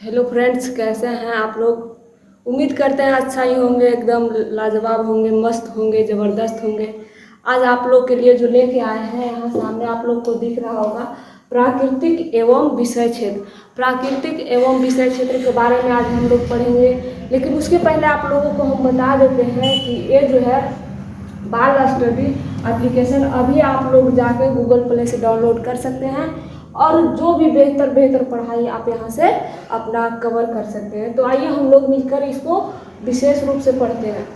Hello friends, कैसे हैं आप लोग। उम्मीद करते हैं अच्छा ही होंगे, एकदम लाजवाब होंगे, मस्त होंगे, ज़बरदस्त होंगे। आज आप लोग के लिए जो लेके आए हैं, यहाँ सामने आप लोग को दिख रहा होगा प्राकृतिक एवं विषय क्षेत्र। प्राकृतिक एवं विषय क्षेत्र के बारे में आज हम लोग पढ़ेंगे, लेकिन उसके पहले आप लोगों को हम बता देते हैं कि ये जो है बाल स्टडी एप्लीकेशन अभी आप लोग जाकर गूगल प्ले से डाउनलोड कर सकते हैं और जो भी बेहतर पढ़ाई आप यहाँ से अपना कवर कर सकते हैं। तो आइए हम लोग मिलकर इसको विशेष रूप से पढ़ते हैं।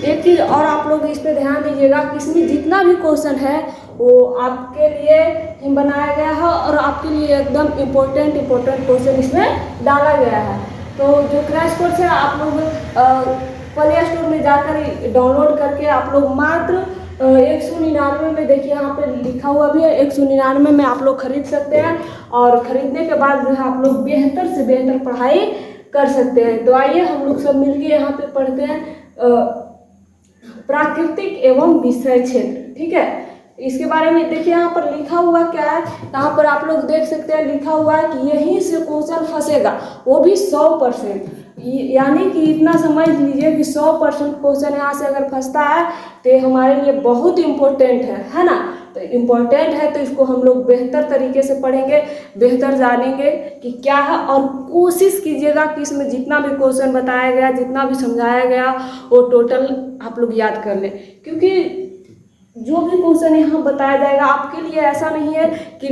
एक चीज़ और आप लोग इस पर ध्यान दीजिएगा कि इसमें जितना भी क्वेश्चन है वो आपके लिए ही बनाया गया है और आपके लिए एकदम इम्पोर्टेंट क्वेश्चन इसमें डाला गया है। तो जो क्रैश कोर्स है आप लोग प्ले स्टोर में जाकर डाउनलोड करके आप लोग मात्र 199 में, देखिए यहाँ पे लिखा हुआ भी है 199 में आप लोग खरीद सकते हैं और ख़रीदने के बाद जो है आप लोग बेहतर से बेहतर पढ़ाई कर सकते हैं। तो आइए हम लोग सब मिलके यहाँ पे पढ़ते हैं प्राकृतिक एवं विषय क्षेत्र। ठीक है, इसके बारे में देखिए यहाँ पर लिखा हुआ क्या है। यहाँ पर आप लोग देख सकते हैं लिखा हुआ है कि यहीं से क्वेश्चन फंसेगा, वो भी 100%। यानी कि इतना समझ लीजिए कि 100% क्वेश्चन यहाँ से अगर फंसता है तो ये हमारे लिए बहुत इम्पोर्टेंट है ना। तो इम्पोर्टेंट है तो इसको हम लोग बेहतर तरीके से पढ़ेंगे, बेहतर जानेंगे कि क्या है और कोशिश कीजिएगा कि इसमें जितना भी क्वेश्चन बताया गया, जितना भी समझाया गया वो टोटल आप लोग याद कर लें। क्योंकि जो भी क्वेश्चन यहाँ बताया जाएगा आपके लिए ऐसा नहीं है कि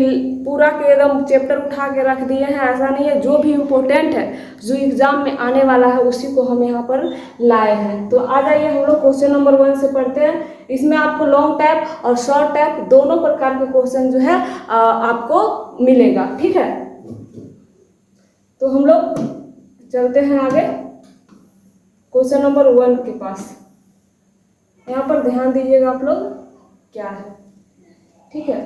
पूरा के एकदम चैप्टर उठा के रख दिए हैं, ऐसा नहीं है। जो भी इम्पोर्टेंट है, जो एग्ज़ाम में आने वाला है, उसी को हम यहाँ पर लाए हैं। तो आ जाइए हम लोग क्वेश्चन नंबर 1 से पढ़ते हैं। इसमें आपको लॉन्ग टाइप और शॉर्ट टाइप दोनों प्रकार के क्वेश्चन जो है आपको मिलेगा। ठीक है, तो हम लोग चलते हैं आगे क्वेश्चन नंबर 1 के पास। यहाँ पर ध्यान दीजिएगा आप लोग क्या है। ठीक है,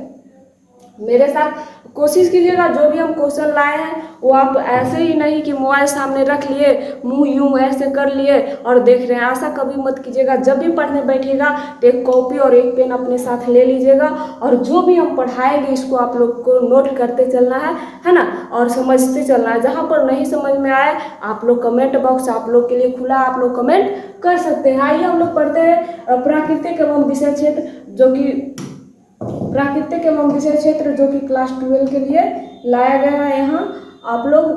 मेरे साथ कोशिश कीजिएगा जो भी हम क्वेश्चन लाए हैं वो आप ऐसे ही नहीं कि मोबाइल सामने रख लिए, मुंह यूं ऐसे कर लिए और देख रहे हैं, ऐसा कभी मत कीजिएगा। जब भी पढ़ने बैठिएगा तो एक कॉपी और एक पेन अपने साथ ले लीजिएगा और जो भी हम पढ़ाएंगे इसको आप लोग को नोट करते चलना है ना, और समझते चलना है। जहाँ पर नहीं समझ में आए आप लोग कमेंट बॉक्स आप लोग के लिए खुला, आप लोग कमेंट कर सकते हैं। आइए हम लोग पढ़ते हैं प्राकृतिक एवं विषय क्षेत्र, जो कि प्राकृतिक एवं विषय क्षेत्र जो कि क्लास 12 के लिए लाया गया है। यहाँ आप लोग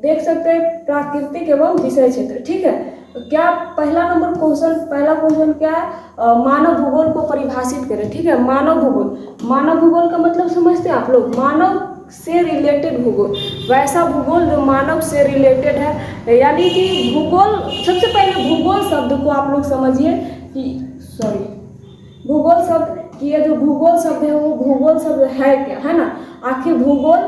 देख सकते हैं प्राकृतिक एवं विषय क्षेत्र। ठीक है, तो क्या पहला क्वेश्चन क्या है, मानव भूगोल को परिभाषित करें। ठीक है, मानव भूगोल का मतलब समझते हैं आप लोग, मानव से रिलेटेड भूगोल, वैसा भूगोल जो मानव से रिलेटेड है। यानी कि भूगोल, सबसे पहले भूगोल शब्द को आप लोग समझिए कि भूगोल शब्द कि ये जो भूगोल शब्द है वो भूगोल शब्द है क्या, है ना। आखिर भूगोल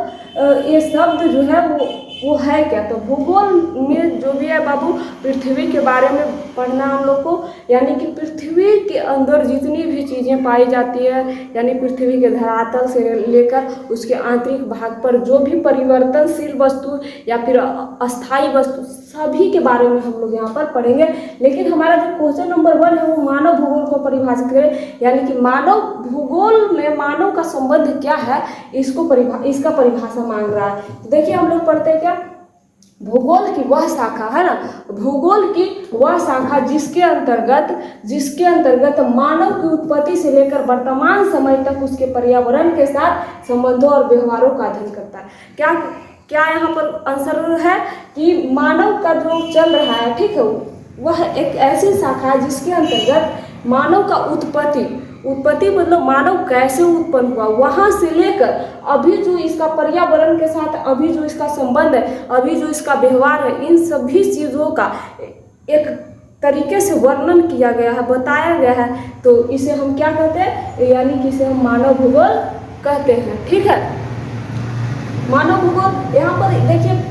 ये शब्द जो है वो है क्या। तो भूगोल में जो भी है बाबू, पृथ्वी के बारे में पढ़ना हम लोग को। यानी कि पृथ्वी के अंदर जितनी भी चीज़ें पाई जाती है, यानी पृथ्वी के धरातल से लेकर उसके आंतरिक भाग पर जो भी परिवर्तनशील वस्तु या फिर अस्थायी वस्तु, सभी के बारे में हम लोग यहाँ पर पढ़ेंगे। लेकिन हमारा जो क्वेश्चन नंबर 1 है वो मानव भूगोल को परिभाषित करें। यानी कि मानव भूगोल में मानव का संबंध क्या है, इसका परिभाषा मांग रहा है। तो देखिए हम लोग पढ़ते हैं क्या, भूगोल की वह शाखा है ना, भूगोल की वह शाखा जिसके अंतर्गत मानव की उत्पत्ति से लेकर वर्तमान समय तक उसके पर्यावरण के साथ संबंधों और व्यवहारों का अध्ययन करता है। क्या यहाँ पर आंसर है कि मानव का जो चल रहा है, ठीक है, वह एक ऐसी शाखा है जिसके अंतर्गत मानव का उत्पत्ति मतलब मानव कैसे उत्पन्न हुआ, वहाँ से लेकर अभी जो इसका पर्यावरण के साथ अभी जो इसका संबंध है, अभी जो इसका व्यवहार है, इन सभी चीज़ों का एक तरीके से वर्णन किया गया है, बताया गया है। तो इसे हम क्या कहते हैं, यानी कि इसे हम मानव भूगोल कहते हैं। ठीक है, मानव भूगोल। यहाँ पर देखिए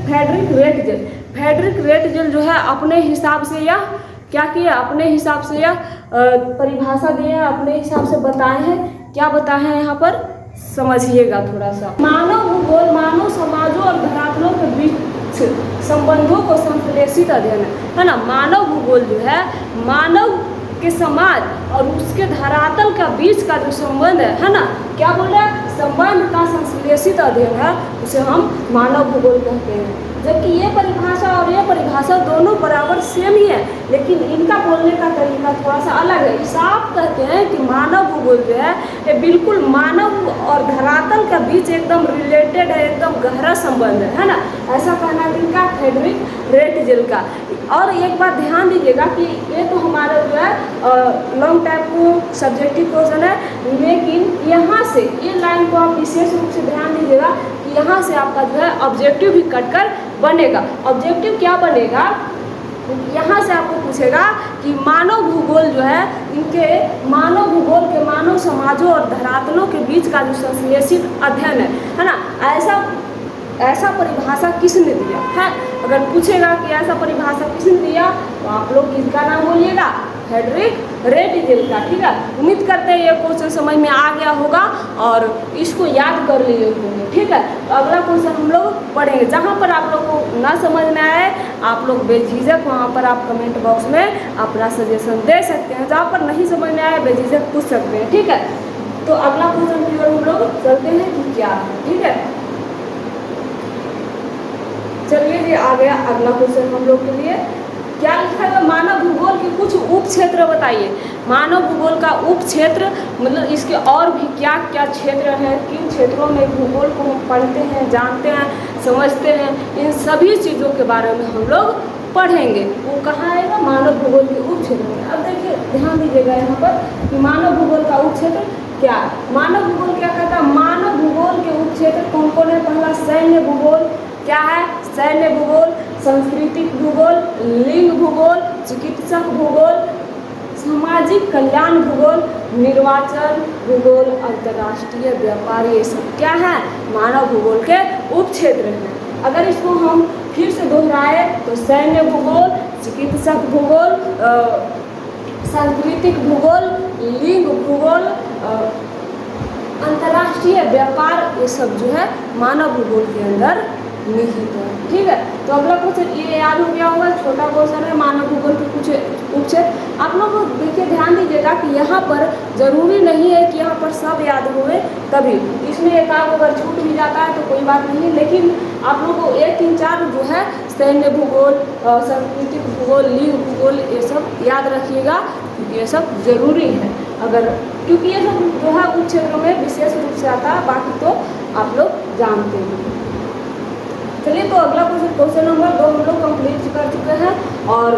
फ्रेडरिक रेटजेल जो है अपने हिसाब से यह क्या किए, अपने हिसाब से यह परिभाषा दिए हैं, अपने हिसाब से बताए हैं। क्या बताए हैं यहाँ पर समझिएगा थोड़ा सा। मानव भूगोल मानव समाजों और धरातलों के बीच संबंधों को संश्लेषित अध्ययन है ना। मानव भूगोल जो है मानव के समाज और उसके धरातल का बीच का जो संबंध है ना, क्या बोल रहे हैं, संबंध का संश्लेषित अध्ययन है, उसे हम मानव भूगोल कहते हैं। जबकि ये परिभाषा और ये परिभाषा दोनों बराबर सेम ही है, लेकिन इनका बोलने का तरीका थोड़ा सा अलग है। साफ कहते हैं कि मानव भूगोल जो है ये बिल्कुल मानव और धरातल का बीच एकदम रिलेटेड है, एकदम गहरा संबंध है ना। ऐसा कहना है इनका फ्रेडरिक रेटजेल का। और एक बात ध्यान दीजिएगा कि ये तो हमारा जो है लॉन्ग टाइप को सब्जेक्टिव क्वेश्चन है, लेकिन यहाँ से ये लाइन को आप विशेष रूप से ध्यान दीजिएगा कि यहाँ से आपका जो है ऑब्जेक्टिव भी कटकर बनेगा। ऑब्जेक्टिव क्या बनेगा, यहाँ से आपको पूछेगा कि मानव भूगोल जो है इनके मानव भूगोल के मानव समाजों और धरातलों के बीच का जो संश्लेषित अध्ययन है ना, ऐसा परिभाषा किसने दिया है। अगर पूछेगा कि ऐसा परिभाषा किसने दिया तो आप लोग इसका नाम बोलिएगा फ्रेडरिक रेटजेल का। ठीक है, उम्मीद करते हैं ये क्वेश्चन समझ में आ गया होगा और इसको याद कर लिए होंगे। ठीक है, तो अगला क्वेश्चन हम लोग पढ़ेंगे। जहाँ पर आप लोग को ना समझ में आए आप लोग बेझिझक वहाँ पर आप कमेंट बॉक्स में अपना सजेशन दे सकते हैं। जहाँ पर नहीं समझ में आए बेझिझक पूछ सकते हैं। ठीक है, तो अगला क्वेश्चन की ओर हम लोग चलते हैं कि क्या है। ठीक है, चलिए ये आ गया अगला क्वेश्चन हम लोग के लिए। क्या लिखा है, मानव भूगोल के कुछ उप क्षेत्र बताइए। मानव भूगोल का उप क्षेत्र मतलब इसके और भी क्या क्या क्षेत्र हैं, किन क्षेत्रों में भूगोल को हम पढ़ते हैं, जानते हैं, समझते हैं, इन सभी चीज़ों के बारे में हम लोग पढ़ेंगे। वो कहाँ आएगा, मानव भूगोल के उप क्षेत्र में। अब देखिए ध्यान दीजिएगा यहाँ पर कि मानव भूगोल का उप क्षेत्र क्या है। मानव भूगोल क्या कहता है, मानव भूगोल के उप क्षेत्र कौन कौन है। पहला सैन्य भूगोल, क्या है सैन्य भूगोल, सांस्कृतिक भूगोल, लिंग भूगोल, चिकित्सक भूगोल, सामाजिक कल्याण भूगोल, निर्वाचन भूगोल, अंतर्राष्ट्रीय व्यापार, ये सब क्या है मानव भूगोल के उप क्षेत्र हैं। अगर इसको हम फिर से दोहराए तो सैन्य भूगोल, चिकित्सक भूगोल, सांस्कृतिक भूगोल, लिंग भूगोल, अंतर्राष्ट्रीय व्यापार, ये सब जो है मानव भूगोल के अंदर निहित है। ठीक है, तो अगला क्वेश्चन ये याद हो गया होगा, छोटा क्वेश्चन है मानव भूगोल के कुछ उप क्षेत्र। आप लोग देखिए ध्यान दीजिएगा कि यहाँ पर जरूरी नहीं है कि यहाँ पर सब याद हुए तभी, इसमें एक आध अगर छूट भी जाता है तो कोई बात नहीं, लेकिन आप लोग को 1 3 4 जो है सैन्य भूगोल, सांस्कृतिक भूगोल, लिंग भूगोल, ये सब याद रखिएगा क्योंकि ये सब जरूरी है। अगर क्योंकि ये सब जो है उप क्षेत्रों में विशेष रूप से आता है, बाकी तो आप लोग जानते हैं। चलिए तो अगला क्वेश्चन नंबर 2 हम लोग कंप्लीट कर चुके हैं और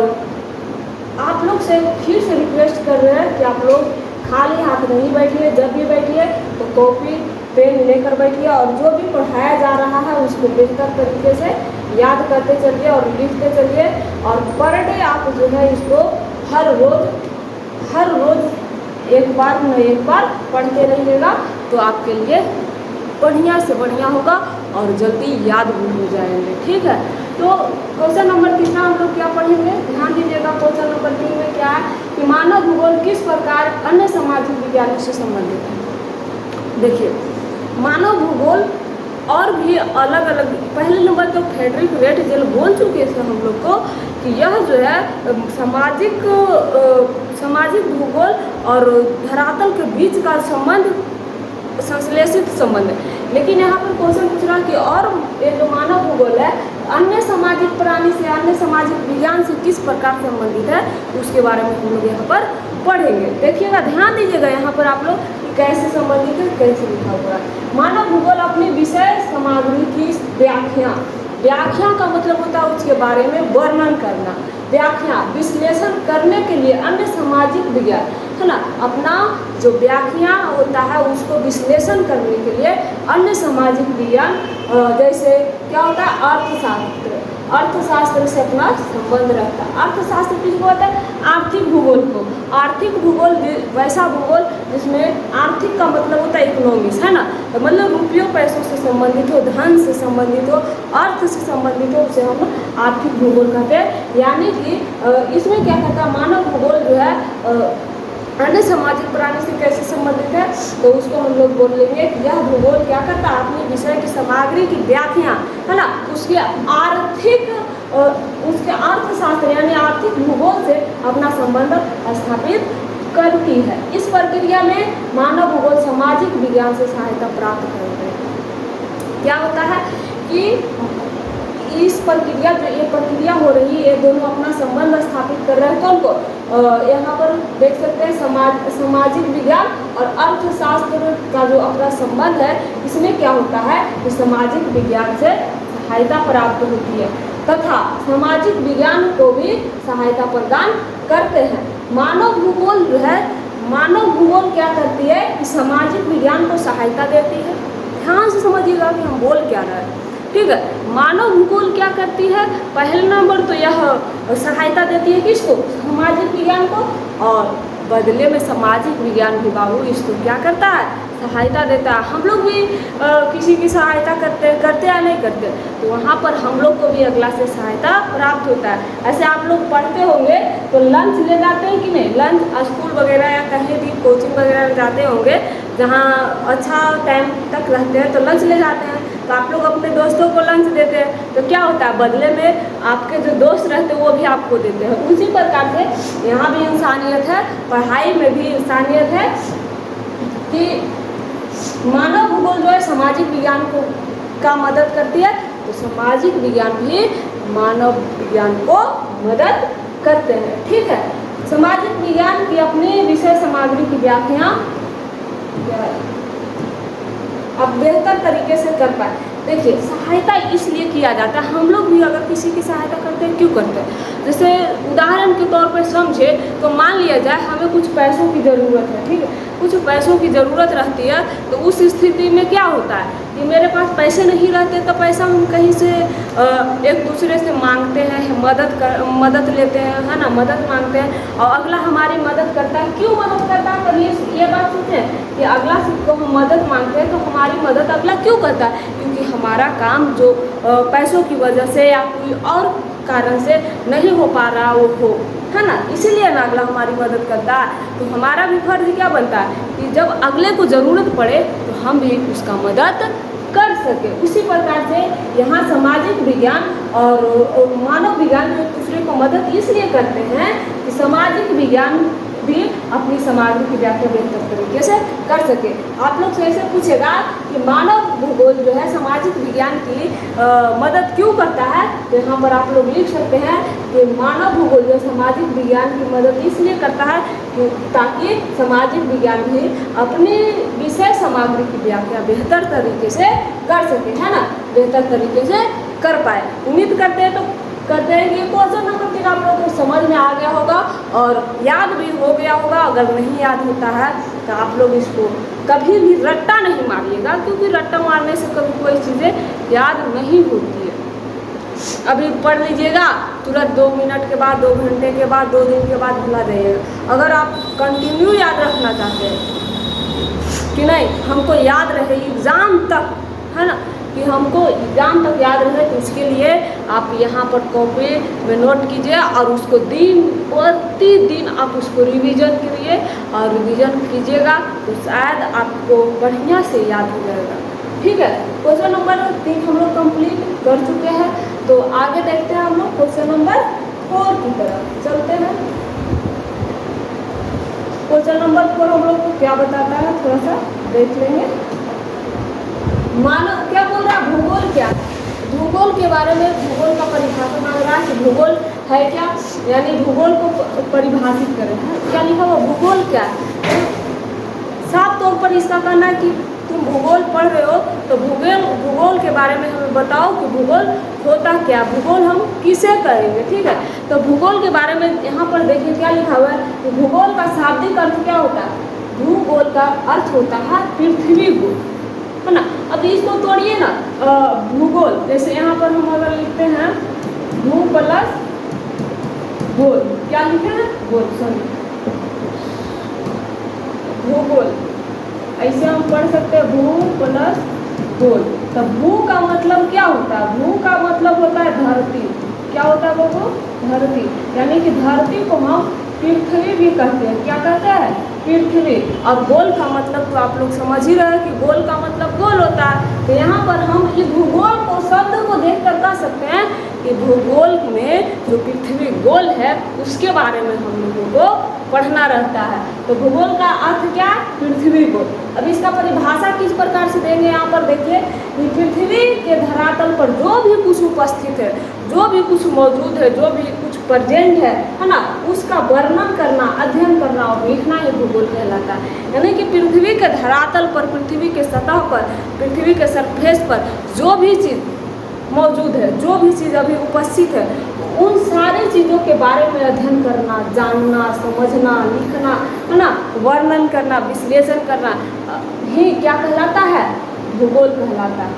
आप लोग से फिर से रिक्वेस्ट कर रहे हैं कि आप लोग खाली हाथ नहीं बैठिए, जब भी बैठिए तो कॉपी पेन लेकर बैठिए और जो भी पढ़ाया जा रहा है उसको बेहतर तरीके से याद करते चलिए और लिखते चलिए। और पर डे आप जो है इसको हर रोज़ एक बार न एक बार पढ़ते रहिएगा तो आपके लिए बढ़िया से बढ़िया होगा और जल्दी याद भी हो जाएंगे। ठीक है, तो क्वेश्चन नंबर 3 हम लोग क्या पढ़ेंगे, ध्यान दीजिएगा। क्वेश्चन नंबर 3 में क्या है कि मानव भूगोल किस प्रकार अन्य सामाजिक विज्ञानों से संबंधित है। देखिए मानव भूगोल और भी अलग अलग, पहले नंबर तो फ्रेडरिक रेटजेल बोल चुके थे हम लोग को कि यह जो है सामाजिक भूगोल और धरातल के बीच का संबंध संश्लेषित संबंध है। लेकिन यहाँ पर क्वेश्चन पूछ रहा कि और ये जो मानव भूगोल है अन्य सामाजिक प्राणी से, अन्य सामाजिक विज्ञान से किस प्रकार संबंधित है, उसके बारे में हम लोग यहाँ पर पढ़ेंगे। देखिएगा ध्यान दीजिएगा यहाँ पर आप लोग कैसे संबंधित है, कैसे लिखा हुआ है। मानव भूगोल अपने विषय सामग्री की व्याख्या का मतलब होता है उसके बारे में वर्णन करना, व्याख्या विश्लेषण करने के लिए अन्य सामाजिक विज्ञान है ना, अपना जो व्याख्या होता है उसको विश्लेषण करने के लिए अन्य सामाजिक विज्ञान जैसे क्या होता है अर्थशास्त्र से अपना संबंध रखता है। अर्थशास्त्र किसको होता है, आर्थिक भूगोल को। आर्थिक भूगोल वैसा भूगोल जिसमें आर्थिक का मतलब होता है इकोनॉमिक्स है ना, तो मतलब रुपयों पैसों से संबंधित हो, धन से संबंधित हो, अर्थ से संबंधित हो, उसे हम आर्थिक भूगोल कहते हैं। यानी कि इसमें क्या कहता है मानव भूगोल जो है अन्य सामाजिक प्राणी से कैसे संबंधित है, तो उसको हम लोग बोल लेंगे कि यह भूगोल क्या करता है अपने विषय की सामग्री की व्याख्या है ना, उसके अर्थशास्त्र यानी आर्थिक भूगोल से अपना संबंध स्थापित करती है। इस प्रक्रिया में मानव भूगोल सामाजिक विज्ञान से सहायता प्राप्त करते हैं। क्या होता है कि इस प्रक्रिया जो ये प्रक्रिया हो रही है, ये दोनों अपना संबंध स्थापित कर रहे हैं कौन को, यहाँ पर देख सकते हैं सामाजिक विज्ञान और अर्थशास्त्र का जो अपना संबंध है, इसमें क्या होता है कि सामाजिक विज्ञान से सहायता प्राप्त होती है तथा सामाजिक विज्ञान को भी सहायता प्रदान करते हैं। मानव भूगोल जो है, मानव भूगोल क्या करती है कि सामाजिक विज्ञान को सहायता देती है। ध्यान से समझिएगा कि हम बोल क्या रहे हैं, ठीक है। मानव भूगोल क्या करती है, पहले नंबर तो यह सहायता देती है किसको, सामाजिक विज्ञान को, और बदले में सामाजिक विज्ञान भी बाबू इसको क्या करता है, सहायता देता है। हम लोग भी किसी की सहायता करते या नहीं करते, तो वहाँ पर हम लोग को भी अगला से सहायता प्राप्त होता है। ऐसे आप लोग पढ़ते होंगे तो लंच ले जाते हैं कि नहीं, लंच स्कूल वगैरह या कहीं भी कोचिंग वगैरह जाते होंगे जहाँ अच्छा टाइम तक रहते हैं तो लंच ले जाते हैं, तो आप लोग अपने दोस्तों को लंच देते हैं, तो क्या होता है बदले में आपके जो दोस्त रहते हैं वो भी आपको देते हैं। उसी प्रकार से यहाँ भी इंसानियत है, पढ़ाई में भी इंसानियत है कि मानव भूगोल जो है सामाजिक विज्ञान को का मदद करती है, तो सामाजिक विज्ञान भी मानव विज्ञान को मदद करते हैं, ठीक है। सामाजिक विज्ञान की अपनी विषय सामग्री की व्याख्या अब बेहतर तरीके से कर पाए। देखिए सहायता इसलिए किया जाता है, हम लोग भी अगर किसी की सहायता करते हैं, क्यों करते हैं, जैसे उदाहरण के तौर पर समझे तो मान लिया जाए हमें कुछ पैसों की ज़रूरत है, ठीक है, कुछ पैसों की ज़रूरत रहती है, तो उस स्थिति में क्या होता है कि मेरे पास पैसे नहीं रहते, तो पैसा हम कहीं से एक दूसरे से मांगते हैं, मदद लेते हैं, है ना, मदद मांगते हैं, और अगला हमारी मदद करता है। क्यों मदद करता है, पर ये बात सोचें कि अगला को हम मदद मांगते हैं तो हमारी मदद अगला क्यों करता है, क्योंकि हमारा काम जो पैसों की वजह से या कोई और कारण से नहीं हो पा रहा वो हो, है ना, इसीलिए ना अगला हमारी मदद करता है। तो हमारा भी फर्ज क्या बनता है कि जब अगले को ज़रूरत पड़े तो हम भी उसका मदद कर सके। उसी प्रकार से यहाँ सामाजिक विज्ञान और मानव विज्ञान एक दूसरे को मदद इसलिए करते हैं कि सामाजिक विज्ञान भी अपनी सामग्री की व्याख्या बेहतर तरीके से कर सके। आप लोग से ऐसे पूछेगा कि मानव भूगोल जो है सामाजिक विज्ञान की मदद क्यों करता है, तो यहाँ पर आप लोग लिख सकते हैं कि मानव भूगोल जो सामाजिक विज्ञान की मदद इसलिए करता है कि ताकि सामाजिक विज्ञान भी अपनी विषय सामग्री की व्याख्या बेहतर तरीके से कर सके, है ना, बेहतर तरीके से कर पाए। उम्मीद करते हैं कि क्वेश्चन नंबर 3 आप लोगों को समझ में आ गया होगा और याद भी हो गया होगा। अगर नहीं याद होता है तो आप लोग इसको कभी भी रट्टा नहीं मारिएगा, क्योंकि रट्टा मारने से कभी कोई चीज़ें याद नहीं होती है। अभी पढ़ लीजिएगा, तुरंत 2 मिनट के बाद, 2 घंटे के बाद, 2 दिन के बाद भुला जाइएगा। अगर आप कंटिन्यू याद रखना चाहते हैं कि नहीं हमको याद रहे एग्ज़ाम तक, है ना, कि हमको एग्ज़ाम तक याद रहे, तो इसके लिए आप यहाँ पर कॉपी में नोट कीजिए और उसको प्रतिदिन आप उसको रिवीजन करिए और रिवीजन कीजिएगा तो शायद आपको बढ़िया से याद हो जाएगा, ठीक है। क्वेश्चन नंबर 3 हम लोग कंप्लीट कर चुके हैं, तो आगे देखते हैं हम लोग क्वेश्चन नंबर 4 की तरफ चलते हैं। क्वेश्चन नंबर 4 हम लोग को क्या बताता है थोड़ा सा देख लेंगे। मानव क्या बोल रहा है, भूगोल क्या, भूगोल के बारे में भूगोल का परिभाषा मांग रहा है कि भूगोल है क्या, यानी भूगोल को परिभाषित करें। क्या लिखा हुआ, भूगोल क्या है। साफ तौर पर इसका कहना है कि तुम भूगोल पढ़ रहे हो तो भूगोल के बारे में हमें बताओ कि भूगोल होता क्या, भूगोल हम किसे कहेंगे, ठीक है। तो भूगोल के बारे में यहाँ पर देखिए क्या लिखा हुआ है कि भूगोल का शाब्दिक अर्थ क्या होता है, भूगोल का अर्थ होता है पृथ्वी गोल, है ना। अब इसको तोड़िए ना, भूगोल जैसे यहाँ पर हम अगर लिखते हैं भू प्लस गोल, क्या लिखे हैं, गोल, सॉरी, भूगोल, ऐसे हम पढ़ सकते हैं भू प्लस गोल। तो भू का मतलब क्या होता है, भू का मतलब होता है धरती, क्या होता है वो, धरती, यानी कि धरती को हम पृथ्वी भी कहते हैं, क्या कहते हैं, पृथ्वी। और गोल का मतलब तो आप लोग समझ ही रहे हैं कि गोल का मतलब गोल होता है। तो यहाँ पर हम इस भूगोल को शब्द को देख कर कह सकते हैं कि भूगोल में जो पृथ्वी गोल है उसके बारे में हम लोगों को पढ़ना रहता है। तो भूगोल का अर्थ क्या है, पृथ्वी गोल। अब इसका परिभाषा किस प्रकार से देंगे, यहाँ पर देखिए कि पृथ्वी के धरातल पर जो भी कुछ उपस्थित है, जो भी कुछ मौजूद है, जो भी कुछ प्रेजेंट है ना, उसका वर्णन करना, अध्ययन करना और लिखना ही भूगोल कहलाता है। यानी कि पृथ्वी के धरातल पर, पृथ्वी के सतह पर, पृथ्वी के सरफेस पर जो भी चीज़ मौजूद है, जो भी चीज़ अभी उपस्थित है, उन सारी चीज़ों के बारे में अध्ययन करना, जानना, समझना, लिखना, है ना, वर्णन करना, विश्लेषण करना ही क्या कहलाता है, भूगोल कहलाता है।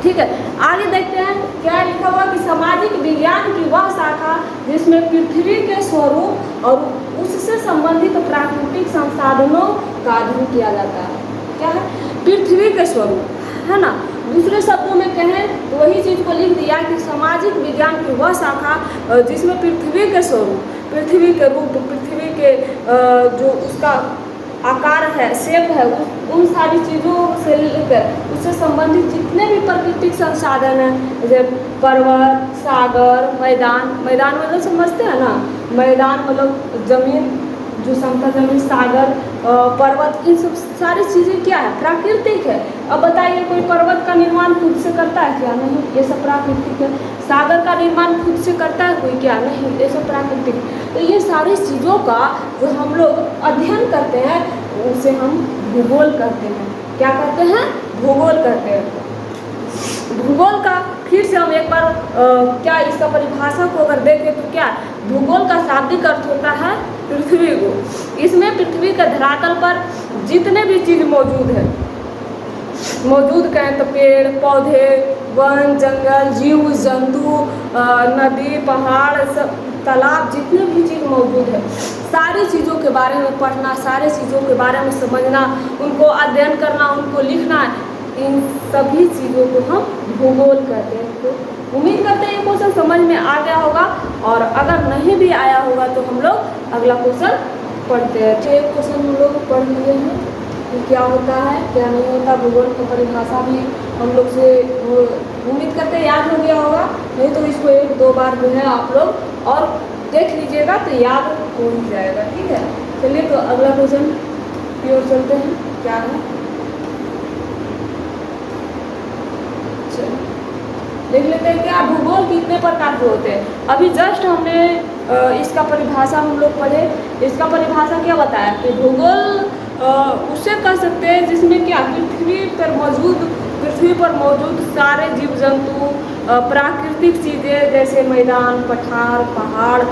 ठीक है, आगे देखते हैं क्या लिखा हुआ कि सामाजिक विज्ञान की वह शाखा जिसमें पृथ्वी के स्वरूप और उससे संबंधित प्राकृतिक संसाधनों का अध्ययन किया जाता है। क्या है, पृथ्वी के स्वरूप, है ना। दूसरे शब्दों में कहें तो वही चीज़ को लिख दिया कि सामाजिक विज्ञान की वह शाखा जिसमें पृथ्वी के स्वरूप, पृथ्वी के रूप, पृथ्वी के जो उसका आकार है, शेप है, उन सारी चीज़ों से लेकर उससे संबंधित जितने भी प्राकृतिक संसाधन हैं, जैसे पर्वत, सागर, मैदान, मैदान मतलब समझते हैं ना, मैदान मतलब जमीन, जो समतल जमीन, सागर, पर्वत, इन सब सारी चीज़ें क्या है, प्राकृतिक है। अब बताइए कोई पर्वत का निर्माण खुद से करता है क्या, नहीं, ये सब प्राकृतिक है। सागर का निर्माण खुद से करता है कोई क्या, नहीं, ये सब प्राकृतिक। तो ये सारी चीज़ों का जो हम लोग अध्ययन करते हैं उसे हम भूगोल कहते हैं। क्या कहते हैं, भूगोल कहते हैं। भूगोल का फिर से हम एक बार क्या इसका परिभाषा को अगर देखें तो क्या, भूगोल का शाब्दिक अर्थ होता है पृथ्वी को। इसमें पृथ्वी के धरातल पर जितने भी चीज़ मौजूद है, मौजूद कहें तो पेड़ पौधे, वन जंगल, जीव जंतु, नदी, पहाड़, सब तालाब, जितने भी चीज़ मौजूद है, सारी चीज़ों के बारे में पढ़ना, सारी चीज़ों के बारे में समझना, उनको अध्ययन करना, उनको लिखना, इन सभी चीज़ों को हम भूगोल कहते हैं। तो उम्मीद करते हैं ये क्वेश्चन समझ में आ गया होगा, और अगर नहीं भी आया होगा तो हम लोग अगला क्वेश्चन पढ़ते हैं। तो एक क्वेश्चन हम लोग पढ़ लिए हैं कि क्या होता है, क्या नहीं होता, भूगोल की परिभाषा भी हम लोग से उम्मीद करते हैं याद हो गया होगा, नहीं तो इसको एक दो बार जो है आप लोग और देख लीजिएगा तो याद हो ही जाएगा। ठीक है, चलिए तो अगला क्वेश्चन की ओर चलते हैं, क्या है, देख लेते हैं क्या भूगोल कितने प्रकार के होते हैं। अभी जस्ट हमने इसका परिभाषा हम लोग पढ़े। इसका परिभाषा क्या बताया कि भूगोल उसे कह सकते हैं जिसमें क्या पृथ्वी पर मौजूद सारे जीव जंतु, प्राकृतिक चीज़ें जैसे मैदान, पठार, पहाड़,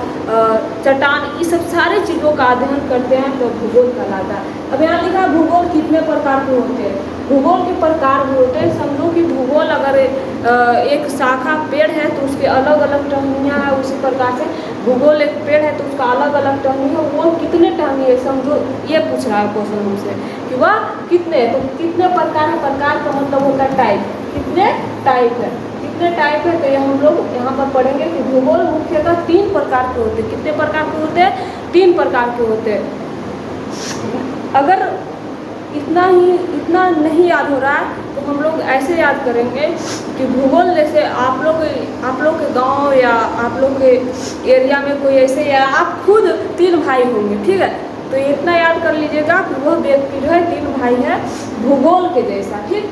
चट्टान, ये सब सारे चीज़ों का अध्ययन करते हैं तो भूगोल कहलाता है। अब यहाँ लिखा है भूगोल कितने प्रकार के होते हैं। भूगोल के प्रकार भी होते हैं। समझो कि भूगोल अगर एक शाखा पेड़ है तो उसके अलग अलग टहनियाँ हैं, उसी प्रकार से भूगोल एक पेड़ है तो उसका अलग अलग टहनी है। वो कितने टहनी है समझो, ये पूछ रहा है क्वेश्चन हमसे कि वह कितने, तो कितने प्रकार है, प्रकार का मतलब होता है टाइप, कितने टाइप है, कितने टाइप है। तो ये हम लोग यहाँ पर पढ़ेंगे कि भूगोल मुख्यतः 3 प्रकार के होते हैं। कितने प्रकार के होते हैं, 3 प्रकार के होते हैं। अगर इतना नहीं याद हो रहा है तो हम लोग ऐसे याद करेंगे कि भूगोल जैसे आप लोग के गांव या आप लोग के एरिया में कोई ऐसे, या आप खुद 3 भाई होंगे, ठीक है, तो इतना याद कर लीजिएगा कि वह व्यक्ति जो है 3 भाई है भूगोल के जैसा। ठीक,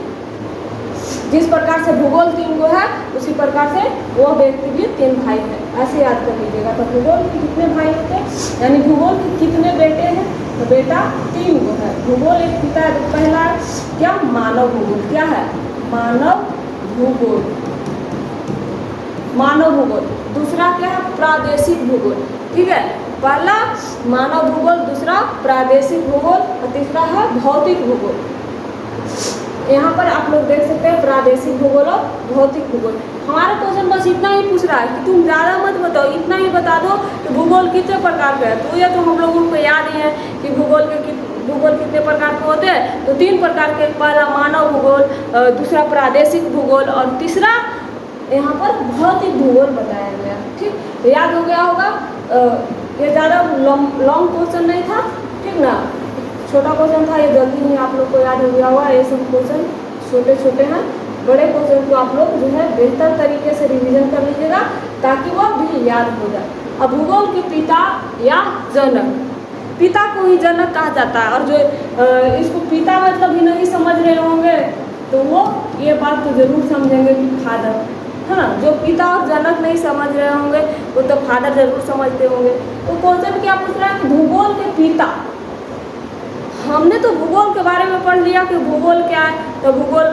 जिस प्रकार से भूगोल 3 गो है उसी प्रकार से वह व्यक्ति भी 3 भाई है, ऐसे याद कर लीजिएगा। तो भूगोल के कितने भाई होते हैं, यानी भूगोल के कितने बेटे हैं, तो बेटा 3 गो है। भूगोल एक पिता है, तो पहला क्या, मानव भूगोल। क्या है, मानव भूगोल, मानव भूगोल। दूसरा क्या है, प्रादेशिक भूगोल। ठीक है, पहला मानव भूगोल, दूसरा प्रादेशिक भूगोल और तीसरा है भौतिक भूगोल। यहाँ पर आप लोग देख सकते हैं प्रादेशिक भूगोल और भौतिक भूगोल। हमारा क्वेश्चन बस इतना ही पूछ रहा है कि तुम ज़्यादा मत बताओ, इतना ही बता दो कि भूगोल कितने प्रकार का है। तो ये तो हम लोगों को याद ही है कि भूगोल कितने प्रकार के होते हैं, तो 3 प्रकार के, पहला मानव भूगोल, दूसरा प्रादेशिक भूगोल और तीसरा यहाँ पर भौतिक भूगोल बताया गया। ठीक, तो याद हो गया होगा। ये ज़्यादा लॉन्ग क्वेश्चन नहीं था, ठीक ना, छोटा क्वेश्चन था, ये जल्दी ही आप लोग को याद हो गया होगा। ये सब क्वेश्चन छोटे छोटे हैं, बड़े क्वेश्चन को आप लोग जो है बेहतर तरीके से रिवीजन कर लीजिएगा ताकि वह भी याद हो जाए। अब भूगोल के पिता या जनक, पिता को ही जनक कहा जाता है। और जो इसको पिता मतलब ही नहीं समझ रहे होंगे तो वो ये बात तो ज़रूर समझेंगे कि फादर, है ना। जो पिता और जनक नहीं समझ रहे होंगे वो तो फादर जरूर समझते होंगे। तो क्वेश्चन क्या पूछ रहा है, भूगोल के पिता। हमने तो भूगोल के बारे में पढ़ लिया कि भूगोल क्या है, तो भूगोल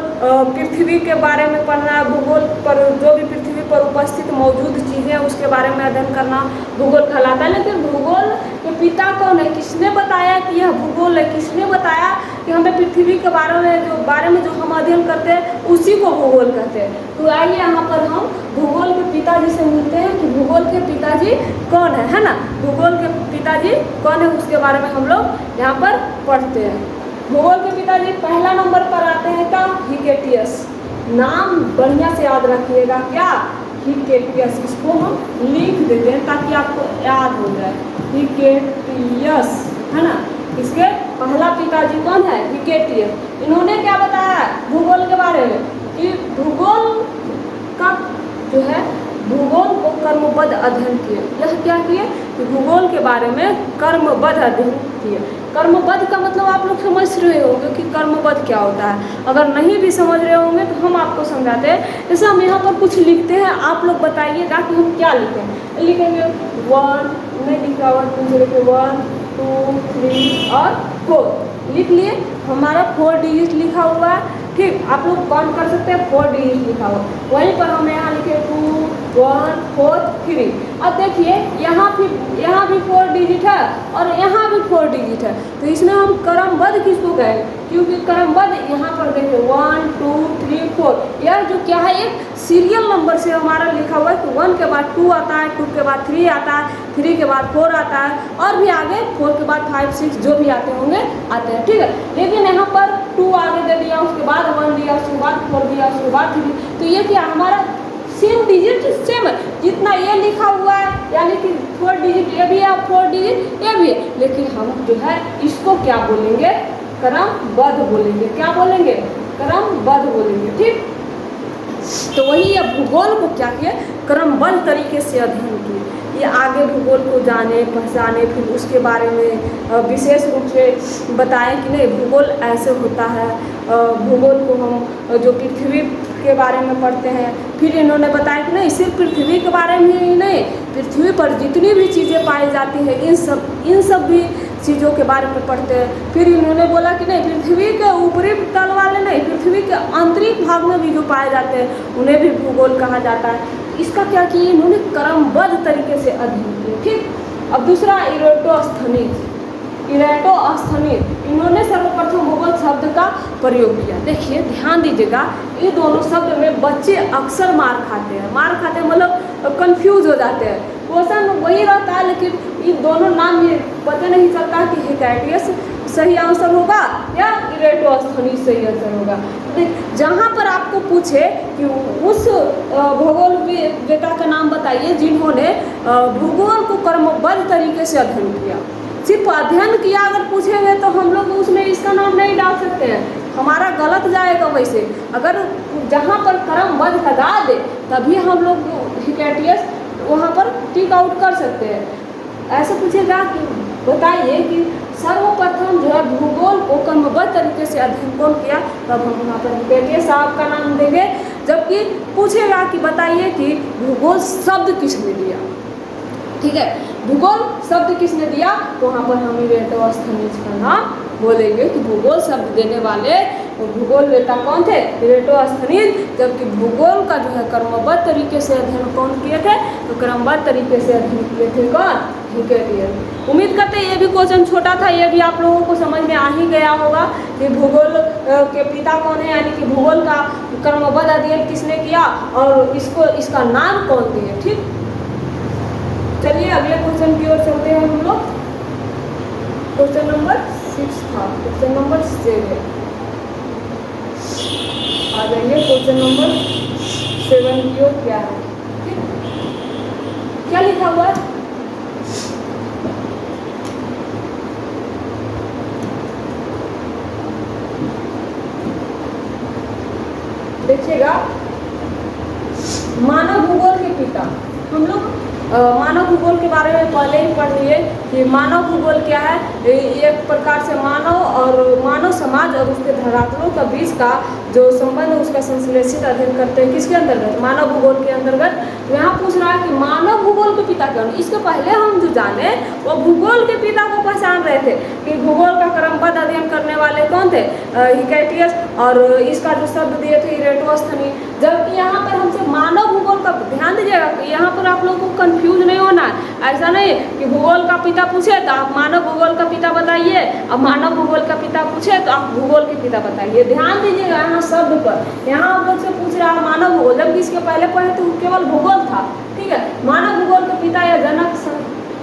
पृथ्वी के बारे में पढ़ना है, भूगोल पर जो भी पृथ्वी पर उपस्थित मौजूद चीज़ें उसके बारे में अध्ययन करना भूगोल कहलाता है। लेकिन भूगोल के पिता कौन है, किसने बताया कि यह भूगोल है, किसने बताया कि हमें पृथ्वी के बारे में जो हम अध्ययन करते हैं उसी को भूगोल कहते हैं। तो आइए यहाँ पर हम भूगोल के पिताजी से मिलते हैं कि भूगोल के पिताजी कौन है ना। भूगोल के पिताजी कौन है उसके बारे में हम लोग यहाँ पर पढ़ते हैं। भूगोल के पिताजी पहला नंबर पर आते हैं का हिकेटियस। नाम बढ़िया से याद रखिएगा, क्या, हिकेटियस। इसको हम लिख देते हैं ताकि आपको याद हो जाए, हिकेटियस, है ना। इसके पहला पिताजी कौन है, हिकेटियस। इन्होंने क्या बताया भूगोल के बारे में कि भूगोल का जो है भूगोल को कर्मबद्ध अध्ययन किए। यह क्या किए कि भूगोल के बारे में कर्मबद्ध अध्ययन किए। कर्मबद्ध का मतलब आप लोग समझ रहे होंगे कि कर्मबद्ध क्या होता है। अगर नहीं भी समझ रहे होंगे तो हम आपको समझाते हैं। जैसे हम यहाँ पर कुछ लिखते हैं, आप लोग बताइएगा कि हम क्या लिखें। लिखेंगे 1, नहीं लिख रहा 1 2 लिखे 1 2 3 और 4 लिख लिए। हमारा 4 डिजिट लिखा हुआ है, ठीक। आप लोग काउंट कर सकते हैं 4 डिजिट लिखा हुआ। वहीं पर हम यहाँ लिखे 2 1 4 3। अब देखिए यहाँ भी 4 डिजिट है और यहाँ भी 4 डिजिट है। तो इसमें हम क्रमबद्ध किसको कहें, क्योंकि क्रमबद्ध यहाँ पर देखिए 1 2 3 4, यह जो क्या है एक सीरियल नंबर से हमारा लिखा हुआ है कि 1 के बाद 2 आता है, 2 के बाद 3 आता है, 3 के बाद 4 आता है और भी आगे 4 के बाद 5 6 जो भी आते होंगे आते हैं, ठीक है। लेकिन यहाँ पर 2 आगे दे दिया, उसके बाद 1 दिया, उसके बाद 4 दिया, उसके बाद 3। तो ये क्या हमारा सेम डिजिट सेम है, जितना ये लिखा हुआ है यानी कि 4 डिजिट ये भी है, 4 डिजिट ये भी है। लेकिन हम जो है इसको क्या बोलेंगे, क्रमबद्ध बोलेंगे। क्या बोलेंगे, क्रमबद्ध बोलेंगे, ठीक। तो वही ये भूगोल को क्या किए, क्रमबद्ध तरीके से अध्ययन किए। ये आगे भूगोल को जाने पहचाने, फिर उसके बारे में विशेष रूप से बताएं कि नहीं भूगोल ऐसे होता है। भूगोल को हम जो पृथ्वी के बारे में पढ़ते हैं, फिर इन्होंने बताया कि नहीं सिर्फ पृथ्वी के बारे में ही नहीं, पृथ्वी पर जितनी भी चीज़ें पाई जाती हैं इन सब भी चीज़ों के बारे में पढ़ते हैं। फिर इन्होंने बोला कि नहीं पृथ्वी के ऊपरी तल वाले नहीं, पृथ्वी के आंतरिक भाग में भी जो पाए जाते हैं उन्हें भी भूगोल कहा जाता है। इसका क्या किया इन्होंने क्रमबद्ध तरीके से अध्ययन किया, ठीक। अब दूसरा इरेटोस्थनीज। इन्होंने सर्वप्रथम भूगोल शब्द का प्रयोग किया। देखिए ध्यान दीजिएगा, ये दोनों शब्द में बच्चे अक्सर मार खाते हैं मतलब कंफ्यूज हो जाते हैं। क्वेश्चन वही रहता है लेकिन ये दोनों नाम ये पता नहीं चलता कि हिकेटियस सही आंसर होगा या इरेटोस्थनीज सही आंसर होगा। जहाँ पर आपको पूछे कि उस भूगोल वेता का नाम बताइए जिन्होंने भूगोल को क्रमबद्ध तरीके से अध्ययन किया। सिर्फ अध्ययन किया अगर पूछेंगे तो हम लोग उसमें इसका नाम नहीं डाल सकते हैं, हमारा गलत जाएगा। वैसे अगर जहाँ पर क्रमबद्ध लगा दे तभी हम लोग हिकेटियस वहाँ पर टिक आउट कर सकते हैं। ऐसे पूछेगा कि बताइए कि सर्वप्रथम जो है भूगोल को क्रमबद्ध तरीके से अध्ययन कौन किया, तब हम यहाँ पर हिकेटियस साहब का नाम देंगे। जबकि पूछेगा कि बताइए कि भूगोल शब्द किसने दिया, ठीक है, भूगोल शब्द किसने दिया, तो वहाँ पर हम इरेटोस्थनीज का नाम बोलेंगे कि भूगोल शब्द देने वाले भूगोल वेता कौन थे, इरेटोस्थनीज। जबकि भूगोल का जो है क्रमबद्ध तरीके से अध्ययन कौन किए थे, तो क्रमबद्ध तरीके से अध्ययन किए थे कौन, हिकेटियस। उम्मीद करते हैं ये भी क्वेश्चन छोटा था, ये भी आप लोगों को समझ में आ ही गया होगा कि भूगोल के पिता कौन है, यानी कि भूगोल का क्रमबद्ध अध्ययन किसने किया और इसका नाम कौन दिए, ठीक। चलिए अगले क्वेश्चन की ओर चलते हैं हम लोग। क्वेश्चन नंबर 6 था, क्वेश्चन नंबर 7 आ जाइए। क्वेश्चन नंबर 7 की ओर क्या है, क्या लिखा हुआ है, देखिएगा। मानव भूगोल के पिता, हम लोग मानव भूगोल के बारे में पहले ही पढ़ लिए कि मानव भूगोल क्या है। एक प्रकार से मानव समाज और उसके धरातलों का बीच का जो संबंध है उसका संश्लेषित अध्ययन करते हैं। किसके अंतर्गत? मानव भूगोल के अंतर्गत। तो यहाँ पूछ रहा है कि मानव भूगोल के पिता कौन? इसके पहले हम जो जाने वो भूगोल के पिता को पहचान रहे थे कि भूगोल का क्रमबद्ध अध्ययन करने वाले कौन थे? हिकैटियस, और इसका जो शब्द दिए थे इरेटोस्थनी। जबकि यहाँ पर हमसे मानव भूगोल का ध्यान दीजिएगा कि यहाँ पर आप लोगों को कंफ्यूज नहीं होना है। ऐसा नहीं कि भूगोल का पिता पूछे तो आप मानव भूगोल का पिता बताइए, अब मानव भूगोल का पिता पूछे तो आप भूगोल के पिता बताइए। ध्यान दीजिएगा यहाँ शब्द पर। यहाँ आप लोग से पूछ रहा है मानव भूगोल, जबकि इसके पहले पढ़े तो केवल भूगोल था। ठीक है, मानव भूगोल के पिता या जनक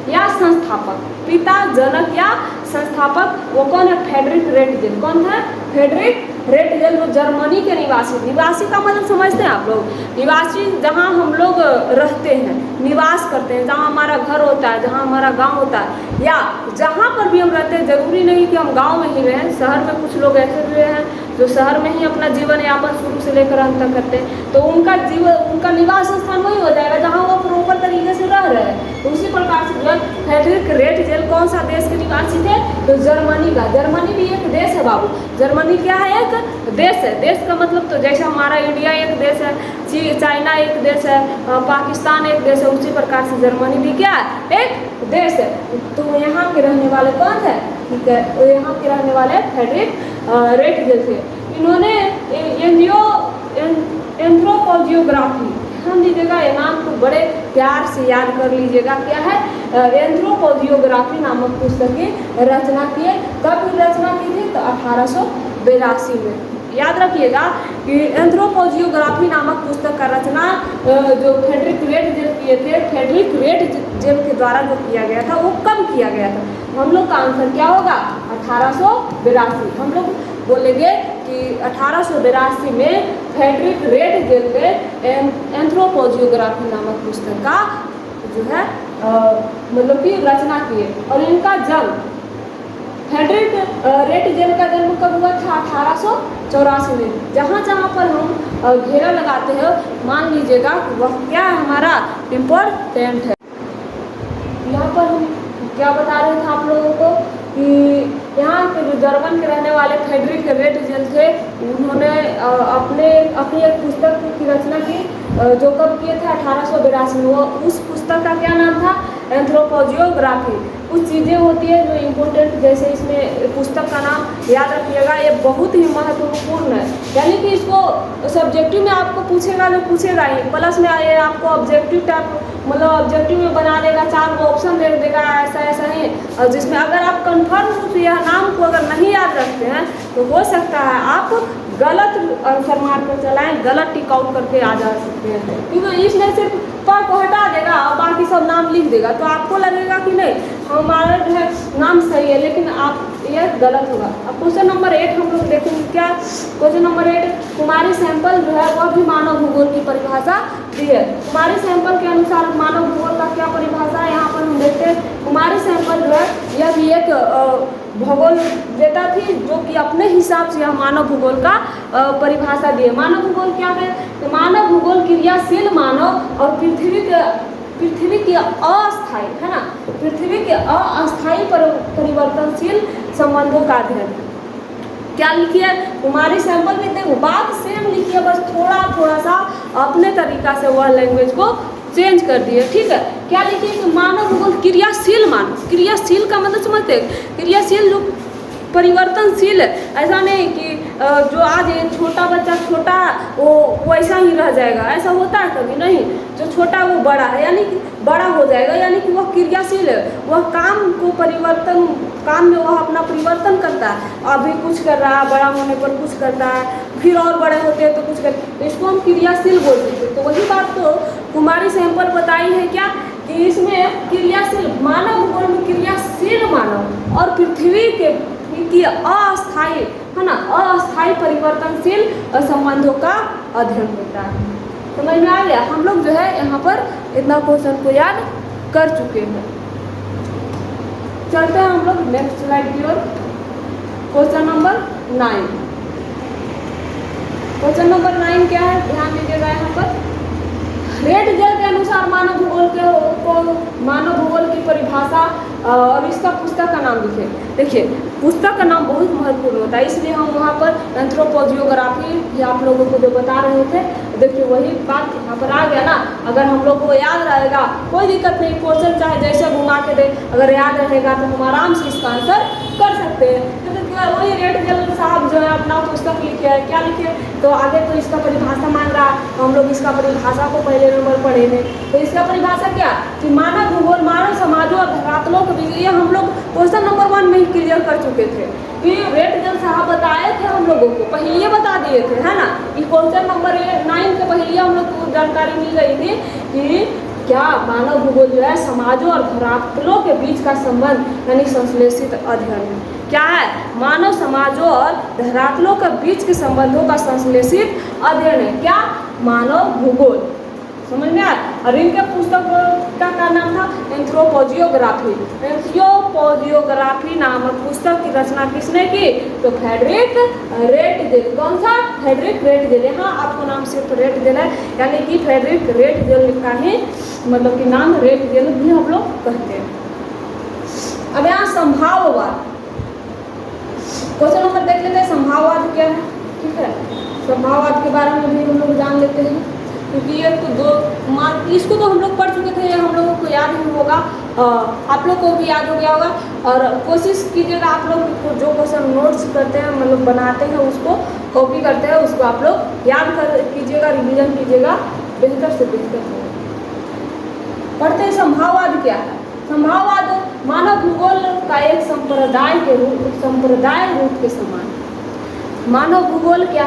या संस्थापक, पिता, जनक या संस्थापक वो कौन है? Friedrich Ratzel. कौन है? फ्रेडरिक रेटजेल, जो जर्मनी के निवासी का मतलब समझते हैं आप लोग? निवासी जहाँ हम लोग रहते हैं, निवास करते हैं, जहाँ हमारा घर होता है, जहाँ हमारा गांव होता है, या जहाँ पर भी हम रहते हैं। जरूरी नहीं कि हम गांव में ही रहें, शहर में कुछ लोग ऐसे भी हैं जो शहर में ही अपना जीवन यापन शुरू से लेकर अंत तक करते हैं। तो उनका निवास स्थान वही हो जाएगा जहाँ वो प्रॉपर तरीके से रह रहे हैं। तो उसी प्रकार से जो है फ्रेडरिक रेटजेल कौन सा देश के निवासी थे? तो जर्मनी का। जर्मनी भी एक देश है बाबू। जर्मनी क्या है? एक देश है। देश का मतलब तो जैसे हमारा इंडिया एक देश है, चाइना एक देश है, पाकिस्तान एक देश है, उसी प्रकार से जर्मनी भी क्या है? एक देश है। तो यहाँ के रहने वाले कौन है? ठीक है, तो यहाँ के रहने वाले फ्रेडरिक रेटजेल थे। इन्होंने एंथ्रोपोजियोग्राफी, ध्यान दीजिएगा, ये नाम को बड़े प्यार से याद कर लीजिएगा। क्या है? एंथ्रोपोजियोग्राफी नामक पुस्तक की रचना की है। कब रचना की थी? तो 1882 में। याद रखिएगा कि एंथ्रोपोजियोग्राफी नामक पुस्तक का रचना जो फ्रेडरिक रेटजेल किए थे, फ्रेडरिक रेटजेल के द्वारा जो किया गया था वो कब किया गया था? हम लोग का आंसर क्या होगा? 1882। हम लोग बोलेंगे कि 1882 में फ्रेडरिक रेटजेल ने एंथ्रोपोजियोग्राफी नामक पुस्तक का जो है मतलब कि रचना की है। और इनका जन्म, फ्रेडरिक रेटजेल का जन्म कब हुआ था? 1884 में। जहाँ जहाँ पर हम घेरा लगाते हैं मान लीजिएगा वह क्या है हमारा इम्पोर्टेंट है। यहाँ पर हम क्या बता रहे थे आप लोगों को कि यहाँ के जो जर्मन के रहने वाले फ्रेडरिक रेटजेल थे, उन्होंने अपनी एक पुस्तक की रचना की जो कब किए थे? 1882 में। वो उस पुस्तक का क्या नाम था? एंथ्रोपोजियोग्राफी। कुछ चीज़ें होती है जो इम्पोर्टेंट, जैसे इसमें पुस्तक का नाम याद रखिएगा, ये बहुत ही महत्वपूर्ण है। यानी कि इसको सब्जेक्टिव में आपको पूछेगा जो पूछेगा ही, प्लस में आए आपको ऑब्जेक्टिव टाइप मतलब ऑब्जेक्टिव में बना देगा, 4 ऑप्शन दे देगा, ऐसा ऐसा है। और जिसमें अगर आप कन्फर्म रूप से यह नाम को अगर नहीं याद रखते हैं तो हो सकता है आप गलत आंसर मार कर चलाएं, गलत टिक आउट करके आ जा सकते हैं। क्योंकि इसमें सिर्फ पर को हटा देगा और बाकी सब नाम लिख देगा, तो आपको लगेगा कि नहीं हमारा जो है नाम सही है, लेकिन आप ये गलत होगा। अब क्वेश्चन नंबर 8 हम लोग देखेंगे। क्या क्वेश्चन नंबर 8? कुमारी सैंपल जो है वह भी मानव भूगोल की परिभाषा दी है। कुमारी सैंपल के अनुसार मानव भूगोल का क्या परिभाषा है? यहाँ पर हम देखते हैं कुमारी सैंपल जो है यह भी एक भूगोल डेटा थी जो कि अपने हिसाब से यह मानव भूगोल का परिभाषा दी है। मानव भूगोल क्या है? तो मानव भूगोल क्रियाशील मानव और पृथ्वी के अस्थायी, है ना, पृथ्वी के अस्थायी परिवर्तनशील संबंधों का अध्ययन। क्या लिखिए? कुमारी सैंपल में देखो बात सेम लिखिए, बस थोड़ा सा अपने तरीका से वह लैंग्वेज को चेंज कर दिए। ठीक है, क्या लिखिए कि मानव भूगोल क्रियाशील मानव, क्रियाशील का मतलब समझते हैं? क्रियाशील जो परिवर्तनशील है, ऐसा नहीं कि जो आज एक छोटा बच्चा छोटा वो वैसा ही रह जाएगा, ऐसा होता है कभी नहीं। जो छोटा वो बड़ा है, यानी कि बड़ा हो जाएगा, यानी कि वह क्रियाशील है, वह काम में वह अपना परिवर्तन करता है। अभी कुछ कर रहा है, बड़ा होने पर कुछ करता है, फिर और बड़े होते हैं तो कुछ करते, तो इसको हम क्रियाशील बोलते हैं। तो वही बात तो कुमारी सैंपल बताई है क्या कि इसमें क्रियाशील मानव भूगोल में क्रियाशील मानव और पृथ्वी की अस्थायी, है ना, अस्थायी परिवर्तनशील संबंधों का अध्ययन होता है। समझ में आ गया? हम लोग जो है यहाँ पर इतना क्वेश्चन को याद कर चुके हैं। चलते हैं हम लोग नेक्स्ट स्लाइड की ओर। Question number 9। क्वेश्चन नंबर 9 क्या है? ध्यान दीजिएगा यहाँ पर। रेटजेल के अनुसार मानव भूगोल को और इसका पुस्तक का नाम लिखे। देखिए पुस्तक का नाम बहुत महत्वपूर्ण होता है, इसलिए हम वहाँ पर एंथ्रोपोजियोग्राफी आप लोगों को जो बता रहे थे, देखिए वही बात यहाँ पर आ गया ना। अगर हम लोग को याद रहेगा कोई दिक्कत नहीं, क्वेश्चन चाहे जैसे घुमा के दे, अगर याद रहेगा तो हम आराम से इसका आंसर कर सकते हैं। तो वही रेड जल साहब जो है अपना पुस्तक लिखे है, क्या लिखे, तो आगे तो इसका परिभाषा मांग रहा है, तो हम लोग इसका परिभाषा को पहले नंबर पढ़ेंगे। तो इसका परिभाषा क्या कि मानव भूगोल, मानव समाजों और धरातलों के बीच, ये हम लोग क्वेश्चन नंबर 1 में ही क्लियर कर चुके थे कि रेड जल साहब बताए थे हम लोगों को, पहले बता दिए थे, है ना। कि क्वेश्चन नंबर 9 के पहले हम लोग को जानकारी मिल गई थी कि क्या मानव भूगोल जो है समाजों और धरातलों के बीच का संबंध यानी संश्लेषित अध्ययन है। क्या है, मानव समाजों और धरातलों के बीच के संबंधों का संश्लेषित अध्ययन है। क्या, मानव भूगोल, समझ में आया। और इनके पुस्तक का नाम था एंथ्रोपोजियोग्राफी। एंथ्रोपोजियोग्राफी नामक पुस्तक की रचना किसने की, तो फ्रेडरिक रेटजेल। कौन सा, फ्रेडरिक रेटजेल। यहाँ आपको नाम सिर्फ रेटजेल है, यानी कि फ्रेडरिक रेटजेल का ही मतलब कि नाम रेटजेल भी हम लोग कहते हैं। अब यहाँ संभाववाद, क्वेश्चन नंबर देख लेते हैं, संभाववाद क्या है। ठीक है, संभाववाद के बारे में भी हम लोग जान लेते हैं, क्योंकि ये तो इसको तो हम लोग पढ़ चुके थे, ये हम लोगों को याद ही होगा, आप लोग को भी याद हो गया होगा। और कोशिश कीजिएगा आप लोग जो क्वेश्चन नोट्स करते हैं, मतलब बनाते हैं, उसको कॉपी करते हैं, उसको आप लोग याद कर कीजिएगा, रिवीजन कीजिएगा, बेहतर से बेहतर होगा। पढ़ते हैं संभाववाद क्या है। संभाववाद मानव भूगोल का एक संप्रदाय रूप के समान। मानव भूगोल क्या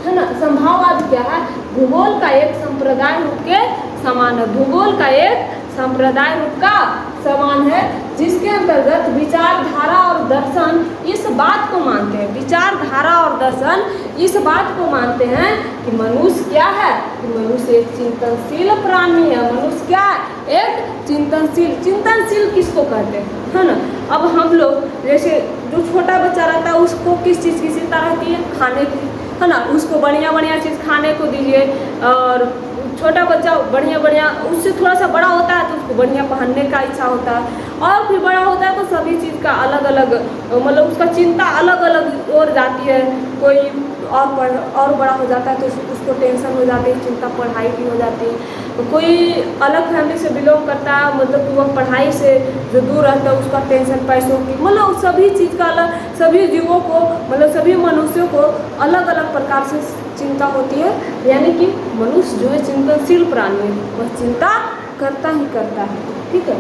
है ना, संभाववाद क्या है, भूगोल का एक संप्रदाय रूप के समान है। भूगोल का एक संप्रदाय रूप का समान है, जिसके अंतर्गत विचारधारा और दर्शन इस बात को मानते हैं, विचारधारा और दर्शन इस बात को मानते हैं कि मनुष्य क्या है, कि मनुष्य एक चिंतनशील प्राणी है। मनुष्य क्या है, एक चिंतनशील किसको कहते हैं, है ना। अब हम लोग जैसे जो छोटा बच्चा रहता है उसको किस चीज़ की चिंता रहती है, खाने की, है ना। उसको बढ़िया बढ़िया चीज़ खाने को दीजिए, और छोटा बच्चा बढ़िया उससे थोड़ा सा बड़ा होता है तो उसको बढ़िया पहनने का इच्छा होता है, और फिर बड़ा होता है तो सभी चीज़ का अलग अलग मतलब उसका चिंता अलग अलग और जाती है। कोई और बड़ा हो जाता है तो उसको टेंशन हो जाती है, चिंता पढ़ाई की हो जाती है। तो कोई अलग फैमिली से बिलोंग करता है, मतलब कि वह पढ़ाई से जो दूर रहता है उसका टेंशन पैसों की, मतलब सभी चीज़ का अलग, सभी जीवों को मतलब सभी मनुष्यों को अलग अलग प्रकार से चिंता होती है। यानी कि मनुष्य जो है चिंतनशील प्राणी है, वह चिंता करता ही करता है। ठीक है,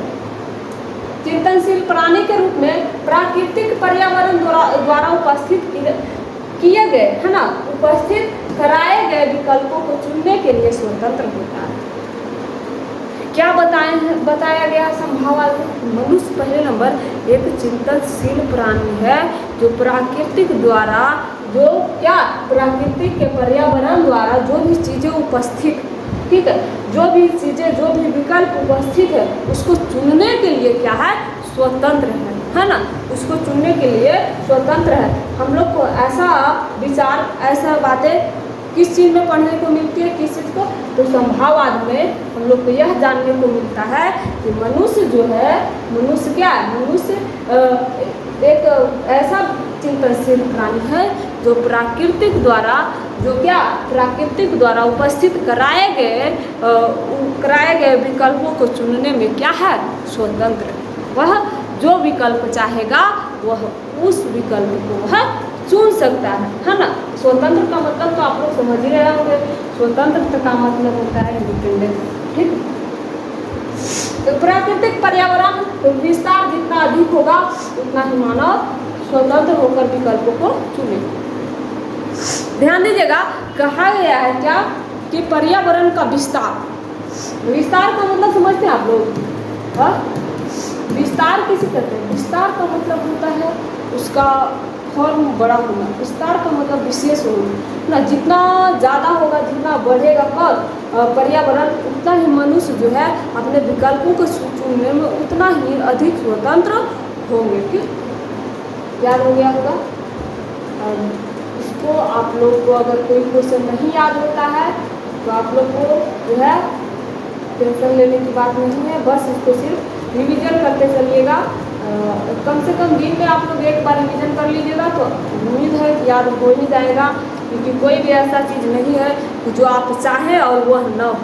चिंतनशील प्राणी के रूप में प्राकृतिक पर्यावरण द्वारा उपस्थित किए गए, है ना, उपस्थित कराए गए विकल्पों को चुनने के लिए स्वतंत्र होता है। क्या बताया गया संभाववाद में, मनुष्य पहले नंबर एक चिंतनशील प्राणी है, जो प्राकृतिक द्वारा जो क्या प्राकृतिक के पर्यावरण द्वारा जो भी चीज़ें उपस्थित, ठीक है, जो भी चीज़ें जो भी विकल्प उपस्थित है उसको चुनने के लिए क्या है, स्वतंत्र है ना, उसको चुनने के लिए स्वतंत्र है। हम लोग को ऐसा विचार, ऐसा बातें किस चीज़ में पढ़ने को मिलती है, किस चीज़ को, तो संभाववाद में हम लोग को यह जानने को मिलता है कि मनुष्य जो है, मनुष्य क्या है, मनुष्य एक ऐसा चिंतनशील प्राणी है जो प्राकृतिक द्वारा उपस्थित कराए गए विकल्पों को चुनने में क्या है, स्वतंत्र। वह जो विकल्प चाहेगा वह उस विकल्प को वह चुन सकता है ना। स्वतंत्र का मतलब तो आप लोग समझ ही रहे होंगे, स्वतंत्र का मतलब होता है इंडिपेंडेंस। ठीक, तो प्राकृतिक पर्यावरण विस्तार जितना अधिक होगा उतना ही मानव स्वतंत्र होकर विकल्पों को चुने। ध्यान दीजिएगा, कहा गया है क्या कि पर्यावरण का विस्तार, विस्तार का मतलब समझते हैं आप लोग, विस्तार किसे कहते हैं, विस्तार का मतलब होता है उसका फॉर्म बड़ा होना, विस्तार का मतलब विशेष होना ना। जितना ज़्यादा होगा, जितना बढ़ेगा पर्यावरण, उतना ही मनुष्य जो है अपने विकल्पों को चुनने में उतना ही अधिक स्वतंत्र होंगे। ठीक, याद हो गया होगा। और इसको आप लोग को अगर कोई क्वेश्चन नहीं याद होता है तो आप लोग को जो है टेंशन लेने की बात नहीं है, बस इसको सिर्फ रिवीजन करते चलिएगा, कम से कम दिन में आप लोग एक बार रिवीजन कर लीजिएगा तो उम्मीद है कि याद हो ही जाएगा, क्योंकि कोई भी ऐसा चीज़ नहीं है कि जो आप चाहें और वह न हो।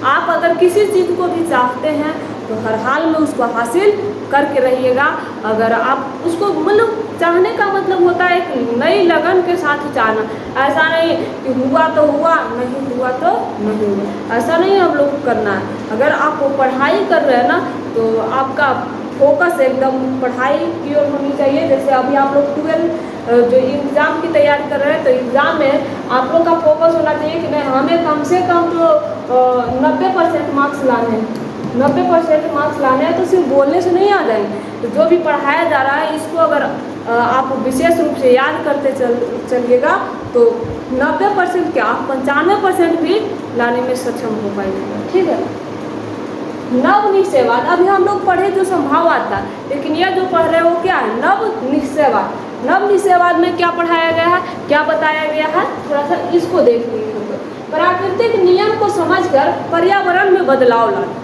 आप अगर किसी चीज़ को भी चाहते हैं तो हर हाल में उसको हासिल करके रहिएगा। अगर आप उसको मतलब चाहने का मतलब होता है एक नई लगन के साथ चाहना, ऐसा नहीं कि हुआ तो हुआ, नहीं हुआ तो नहीं हुआ, ऐसा नहीं हम लोग को करना है। अगर आप वो पढ़ाई कर रहे हैं ना तो आपका फोकस एकदम पढ़ाई की ओर होनी चाहिए। जैसे अभी आप लोग 12 जो एग्ज़ाम की तैयारी कर रहे हैं तो एग्ज़ाम में आप लोग का फोकस होना चाहिए कि नहीं, हमें कम से कम तो 90% मार्क्स लाने हैं, 90% मार्क्स लाने हैं। तो सिर्फ बोलने से नहीं आ जाएंगे, तो जो भी पढ़ाया जा रहा है इसको अगर आप विशेष रूप से याद करते चलिएगा तो 90% क्या 95% भी लाने में सक्षम हो पाएगा। ठीक है। नव निश्चयवाद, अभी हम लोग पढ़े जो संभाववाद था, लेकिन यह जो पढ़ रहे हैं वो क्या है, नव निश्चयवाद। नव निश्चयवाद में क्या पढ़ाया गया है, क्या बताया गया है, थोड़ा सा इसको देख लीजिए। प्राकृतिक नियम को समझकर पर्यावरण में बदलाव लाना।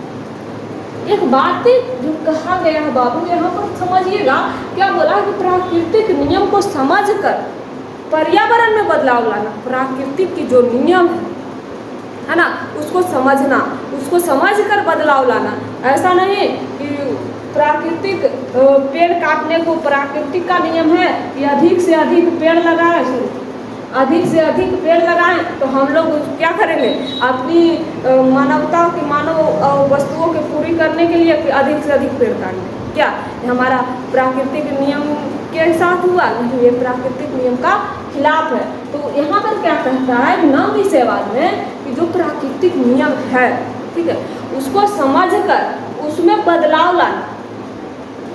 एक बात जो कहा गया है बाबू, यहाँ पर समझिएगा क्या बोला कि प्राकृतिक नियम को समझकर पर्यावरण में बदलाव लाना। प्राकृतिक की जो नियम है ना, उसको समझना, उसको समझकर बदलाव लाना। ऐसा नहीं कि प्राकृतिक पेड़ काटने को प्राकृतिक का नियम है कि अधिक से अधिक पेड़ लगाएं, अधिक से अधिक पेड़ लगाएं तो हम लोग क्या करेंगे, अपनी मानवता की मानव वस्तुओं के पूरी करने के लिए अधिक से अधिक पेड़ काटें। क्या हमारा प्राकृतिक नियम के साथ हुआ? नहीं, ये प्राकृतिक नियम का खिलाफ है। तो यहाँ पर क्या कहता है नव निश्चयवाद में कि जो प्राकृतिक नियम है, ठीक है, उसको समझकर उसमें बदलाव लाना।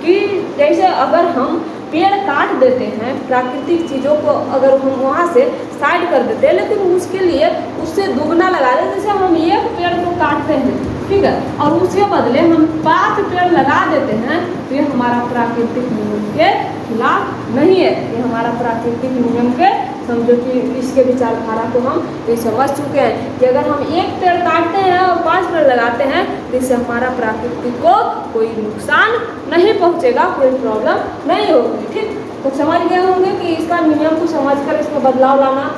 कि जैसे अगर हम पेड़ काट देते हैं, प्राकृतिक चीज़ों को अगर हम वहाँ से साइड कर देते हैं, लेकिन उसके लिए उससे दुगना लगा दें। जैसे हम एक पेड़ को काटते हैं, ठीक है, और उसके बदले हम 5 पेड़ लगा देते हैं, तो ये हमारा प्राकृतिक नियम के खिलाफ नहीं है। ये हमारा प्राकृतिक नियम के, समझो कि इसके विचारधारा को हम ये समझ चुके हैं कि अगर हम एक पेड़ काटते हैं और 5 पेड़ लगाते हैं तो इससे हमारा प्राकृतिक को कोई नुकसान नहीं पहुंचेगा, कोई प्रॉब्लम नहीं होगी। ठीक, तो समझ गए होंगे कि इसका नियम को समझकर इसमें बदलाव लाना।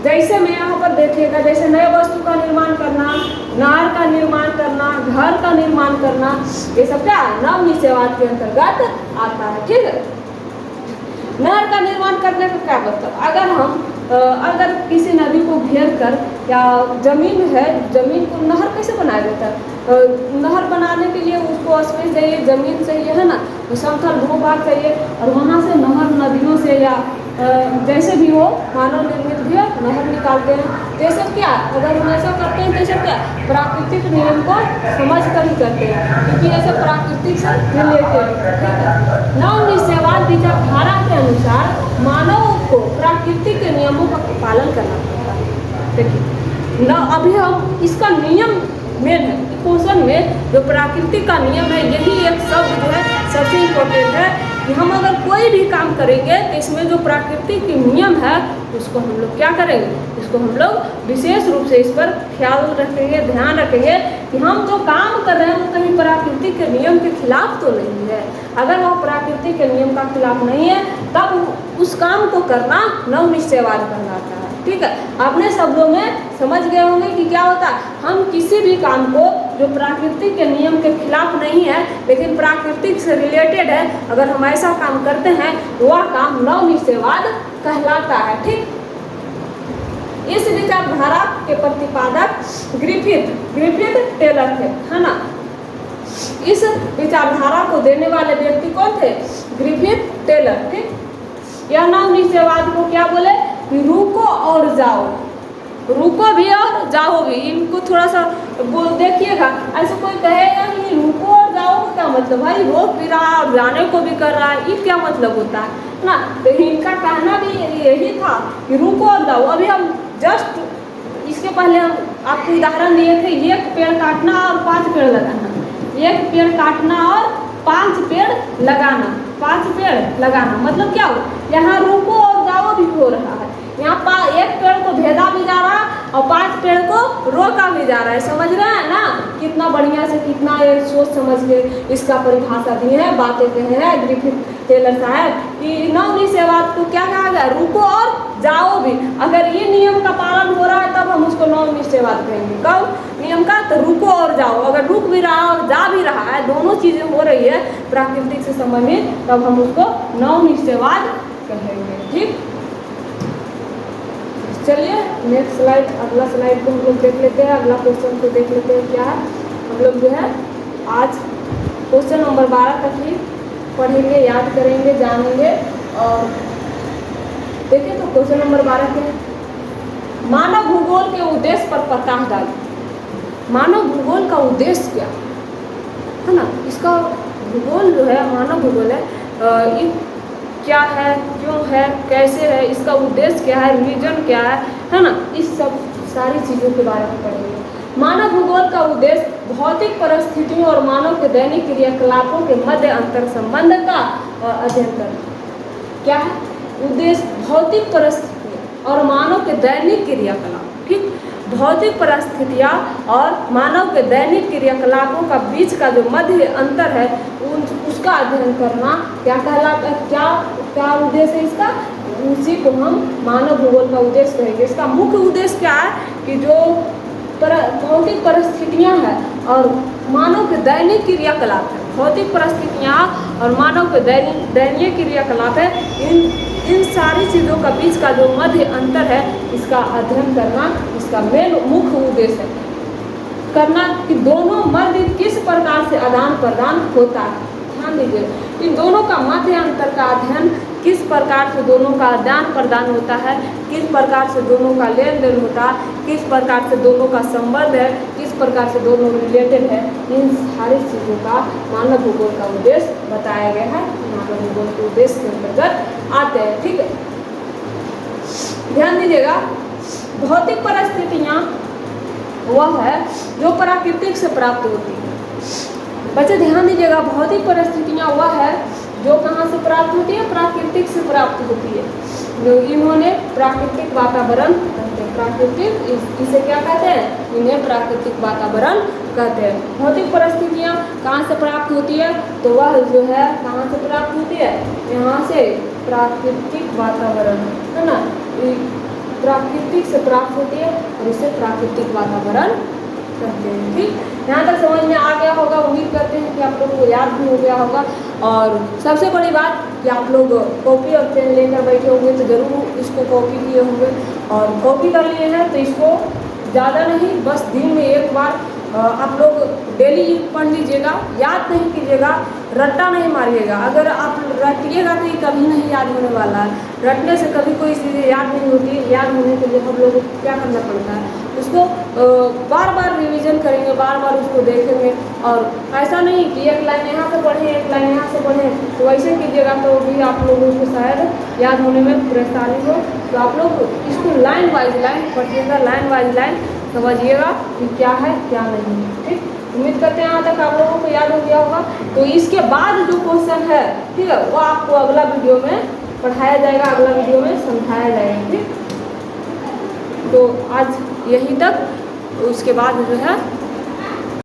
जैसे मैं यहाँ पर देखिएगा, जैसे नए वस्तु का निर्माण करना, नहर का निर्माण करना, घर का निर्माण करना, ये सब क्या है, नव निश्चयवाद के अंतर्गत आता है। ठीक है। नहर का निर्माण करने का क्या मतलब, अगर हम अगर किसी नदी को घेर कर या जमीन है, जमीन को नहर कैसे बनाया जाता है, नहर बनाने के लिए उसको स्पेस चाहिए, जमीन चाहिए, है ना, तो समतल भूभाग चाहिए, और वहाँ से नहर नदियों से या जैसे भी हो मानव निर्मित भी नहर निकालते हैं। जैसे क्या अगर हम ऐसा करते हैं, जैसे क्या प्राकृतिक नियम को समझ कर ही करते हैं, क्योंकि ऐसे प्राकृतिक से रिलेटेड। नव निश्चयवाद विचारधारा के अनुसार मानव को प्राकृतिक के नियमों का पालन करना पड़ता है। देखिए न, अभी हम इसका नियम मेन है क्वेश्चन में, जो प्राकृतिक का नियम है, यही एक शब्द जो है सबसे इम्पोर्टेंट है कि हम अगर कोई भी काम करेंगे तो इसमें जो प्राकृतिक के नियम है उसको हम लोग क्या करेंगे, इसको हम लोग विशेष रूप से इस पर ख्याल रखेंगे, ध्यान रखेंगे कि हम जो काम कर रहे हैं वो कहीं प्राकृतिक के नियम के खिलाफ तो नहीं है। अगर वह प्राकृतिक के नियम का खिलाफ नहीं है तब उस काम को करना नव निश्चयवाद कहलाता है। ठीक है, अपने शब्दों में समझ गए होंगे कि क्या होता है, हम किसी भी काम को जो प्राकृतिक के नियम के खिलाफ नहीं है लेकिन प्राकृतिक से रिलेटेड है, अगर हम ऐसा काम करते हैं वह काम नव निश्चयवाद कहलाता है। ठीक, इस विचारधारा के प्रतिपादक ग्रिफिथ टेलर थे, है ना। इस विचारधारा को देने वाले व्यक्ति कौन थे, ग्रिफिथ टेलर। ठीक, यह नव निश्चयवाद को क्या बोले, रुको और जाओ, रुको भी और जाओ भी। इनको थोड़ा सा देखिएगा, ऐसे कोई कहेगा कि रुको और जाओ क्या मतलब, भाई रोक भी रहा है और जाने को भी कर रहा है, ये क्या मतलब होता है ना। तो इनका कहना भी यही था कि रुको और जाओ। अभी हम जस्ट इसके पहले हम आपको उदाहरण दिए थे, एक पेड़ काटना और 5 पेड़ लगाना, एक पेड़ काटना और 5 पेड़ लगाना, 5 पेड़ लगाना मतलब क्या हो, यहाँ रुको और जाओ भी हो रहा है। यहाँ एक पेड़ को भेदा भी जा रहा है और 5 पेड़ को रोका भी जा रहा है। समझ रहे हैं ना, कितना बढ़िया से, कितना ये सोच समझ के इसका परिभाषा दी है, बातें कहे हैं ग्रिफिथ टेलर साहब कि नवनिश्चयवाद को क्या कहा गया, रुको और जाओ भी। अगर ये नियम का पालन हो रहा है तब हम उसको नवनिश्चयवाद कहेंगे। कब नियम का, तो रुको और जाओ। अगर रुक भी रहा है और जा भी रहा है, दोनों चीजें हो रही है प्राकृतिक से संबंधित, तब हम उसको नवनिश्चयवाद कहेंगे। ठीक, चलिए नेक्स्ट स्लाइड, अगला स्लाइड को हम लोग देख लेते हैं। अगला क्वेश्चन को देख लेते हैं क्या है। हम लोग जो है आज क्वेश्चन नंबर 12 तक ही पढ़ेंगे, याद करेंगे, जानेंगे। और देखिए तो क्वेश्चन नंबर 12 क्या है, मानव भूगोल के उद्देश्य पर प्रकाश डालें। मानव भूगोल का उद्देश्य क्या है ना, इसका भूगोल जो है, मानव भूगोल है, ये क्या है, क्यों है, कैसे है, इसका उद्देश्य क्या है, रीजन क्या है ना, इस सब सारी चीज़ों के बारे में पढ़ेंगे। मानव भूगोल का उद्देश्य भौतिक परिस्थितियों और मानव के दैनिक क्रियाकलापों के मध्य अंतर संबंध का अध्ययन करना। क्या है उद्देश्य, भौतिक परिस्थितियाँ और मानव के दैनिक क्रियाकलाप। ठीक, भौतिक परिस्थितियाँ और मानव के दैनिक क्रियाकलापों का बीच का जो मध्य अंतर है उसका अध्ययन करना क्या कहलाता है, क्या उद्देश्य है इसका, उसी को हम मानव भूगोल का उद्देश्य कहेंगे। इसका मुख्य उद्देश्य क्या है कि जो भौतिक परिस्थितियाँ हैं और मानव के दैनिक क्रियाकलाप है, भौतिक परिस्थितियाँ और मानव के दैनिक क्रियाकलाप है, इन सारी चीज़ों का बीच का जो मध्य अंतर है इसका अध्ययन करना इसका मेन मुख्य उद्देश्य है। करना कि दोनों मध्य किस प्रकार से आदान प्रदान होता है। ध्यान दीजिए, इन दोनों का मध्य अंतर का अध्ययन, किस प्रकार से दोनों का आदान प्रदान होता है, किस प्रकार से दोनों का लेन देन होता है, किस प्रकार से दोनों का संबंध है, किस प्रकार से दोनों रिलेटेड है, इन सारी चीज़ों का मानव भूगोल का उद्देश्य बताया गया है। मानव भूगोल के उद्देश्य के अंतर्गत आते हैं। ठीक है, ध्यान दीजिएगा, भौतिक परिस्थितियाँ वह है जो प्राकृतिक से प्राप्त होती है। बच्चे ध्यान दीजिएगा, भौतिक परिस्थितियाँ वह है जो कहाँ से प्राप्त होती है, प्राकृतिक से प्राप्त होती है। जो इन्होंने प्राकृतिक वातावरण कहते हैं, प्राकृतिक, इसे क्या कहते हैं, इन्हें प्राकृतिक वातावरण कहते हैं। भौतिक परिस्थितियाँ कहाँ से प्राप्त होती है, तो वह जो है कहाँ से प्राप्त होती है, यहाँ से प्राकृतिक वातावरण है ना, प्राकृतिक से प्राप्त होती है और इसे प्राकृतिक वातावरण कहते हैं। ठीक, यहाँ तक समझ में आ गया होगा, उम्मीद करते हैं कि आप लोगों को याद भी हो गया होगा। और सबसे बड़ी बात कि आप लोग कॉपी और पेन लेकर बैठे होंगे तो ज़रूर इसको कॉपी किए होंगे, और कॉपी कर लिए हैं तो इसको ज़्यादा नहीं, बस दिन में एक बार आप लोग डेली पढ़ लीजिएगा, याद नहीं कीजिएगा, रट्टा नहीं मारिएगा। अगर आप रटिएगा तो ये कभी नहीं याद होने वाला है। रटने से कभी कोई चीज़ें याद नहीं होती। याद होने के लिए हम लोगों को क्या करना पड़ता है, उसको बार बार रिवीजन करेंगे, बार बार उसको देखेंगे। और ऐसा नहीं कि एक लाइन यहाँ से पढ़ें, एक लाइन यहाँ से पढ़ें, तो वैसे कीजिएगा तो भी आप लोगों को शायद याद होने में परेशानी हो। तो आप लोग इसको लाइन वाइज लाइन पढ़िएगा, लाइन वाइज लाइन समझिएगा कि क्या है क्या नहीं। ठीक, उम्मीद करते हैं यहाँ तक आप लोगों को याद हो गया होगा। तो इसके बाद जो क्वेश्चन है, ठीक है, वो आपको अगला वीडियो में पढ़ाया जाएगा, अगला वीडियो में समझाया जाएगा। ठीक, तो आज यहीं तक, उसके बाद जो है